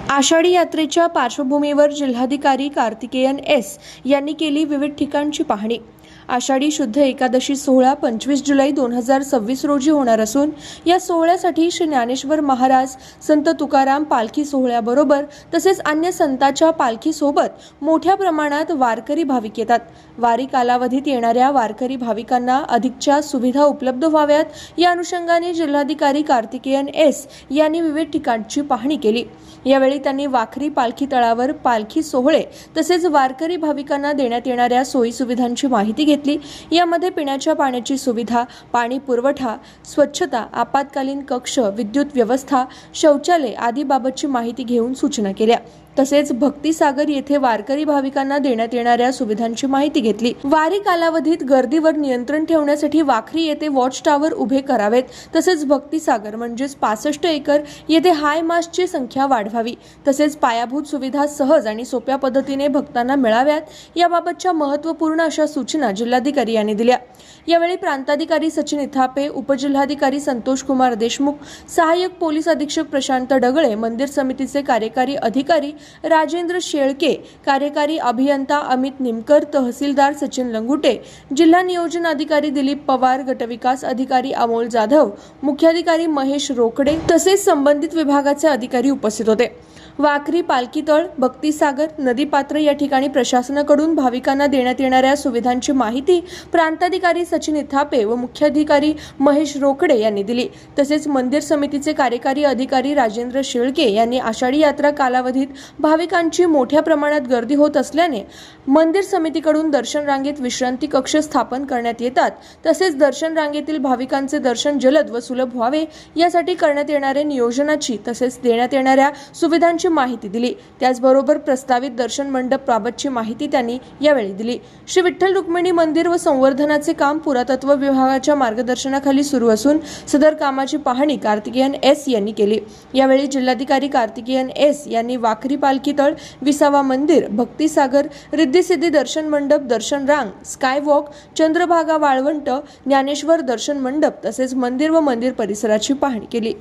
आषाढी यात्रेच्या पार्श्वभूमीवर जिल्हाधिकारी कार्तिकेयन एस यांनी केली विविध ठिकाणची पाहणी। आषाढी शुद्ध एकादशी सोहळा 25 जुलै 2026 रोजी होणार असून या सोहळ्यासाठी श्री ज्ञानेश्वर महाराज, संत तुकाराम पालखी सोहळ्याबरोबर तसेच अन्य संतांच्या पालखीसोबत मोठ्या प्रमाणात वारकरी भाविक येतात। वारी कालावधीत येणाऱ्या वारकरी भाविकांना अधिकच्या सुविधा उपलब्ध व्हाव्यात या अनुषंगाने जिल्हाधिकारी कार्तिकेयन एस यांनी विविध ठिकाणची पाहणी केली। यावेळी त्यांनी वाखरी पालखी तळावर पालखी सोहळे तसेच वारकरी भाविकांना देण्यात येणाऱ्या सोयी सुविधांची माहिती घेतली। यामध्ये पिण्याच्या पाण्याची सुविधा, पाणी पुरवठा, स्वच्छता, आपत्कालीन कक्ष, विद्युत व्यवस्था, शौचालय आदी बाबतची माहिती घेऊन सूचना केल्या। तसेच भक्तिसागर येथे वारकरी भाविकांना देण्यात येणाऱ्या सुविधांची माहिती घेतली। वारी कालावधीत गर्दीवर नियंत्रण ठेवण्यासाठी वाखरी येथे वॉच टॉवर उभे करावेत। तसेच भक्तिसागर म्हणजेच 65 एकर येथे हाय मास्टची संख्या वाढवावी। तसेच पायाभूत सुविधा सहज आणि सोप्या पद्धतीने भक्तांना मिळाव्यात याबाबतच्या महत्त्वपूर्ण अशा सूचना जिल्हाधिकारी यांनी दिल्या। यावेळी प्रांताधिकारी सचिन इथापे, उपजिल्हाधिकारी संतोष कुमार देशमुख, सहाय्यक पोलीस अधीक्षक प्रशांत डगळे, मंदिर समितीचे कार्यकारी अधिकारी राजेंद्र शेळके, कार्यकारी अभियंता अमित निमकर, तहसीलदार सचिन लंगुटे, जिल्हा नियोजन अधिकारी दिलीप पवार, गटविकास अधिकारी अमोल जाधव, मुख्याधिकारी महेश रोकडे तसेच संबंधित विभागाचे अधिकारी उपस्थित होते। वाखरी पालखीतळ, भक्तिसागर, नदीपात्र या ठिकाणी प्रशासनाकडून भाविकांना देण्यात येणाऱ्या सुविधांची माहिती प्रांताधिकारी सचिन इथापे व मुख्याधिकारी महेश रोकडे यांनी दिली। तसेच मंदिर समितीचे कार्यकारी अधिकारी राजेंद्र शेळके यांनी आषाढी यात्रा कालावधीत भाविकांची मोठ्या प्रमाणात गर्दी होत असल्याने मंदिर समितीकडून दर्शन रांगेत विश्रांती कक्ष स्थापन करण्यात येतात। तसेच दर्शन रांगेतील भाविकांचे दर्शन जलद व सुलभ व्हावे यासाठी करण्यात येणाऱ्या नियोजनाची तसेच देण्यात येणाऱ्या सुविधांची माहिती दिली। त्याचबरोबर प्रस्तावित दर्शन मंडप बाबतची माहिती त्यांनी यावेळी दिली। श्री विठ्ठल रुक्मिणी मंदिर व संवर्धनाचे काम पुरातत्व विभागाच्या मार्गदर्शनाखाली सुरू असून सदर कामाची पाहणी कार्तिकेयन एस यांनी केली। यावेळी जिल्हाधिकारी कार्तिकेयन एस यांनी वाखरी पालखी तळ, विसावा मंदिर, भक्तिसागर, रिद्धी सिद्धी दर्शन मंडप, दर्शन रांग, स्काय वॉक, चंद्रभागा वाळवंट, ज्ञानेश्वर दर्शन मंडप तसेच मंदिर व मंदिर परिसराची पाहणी केली।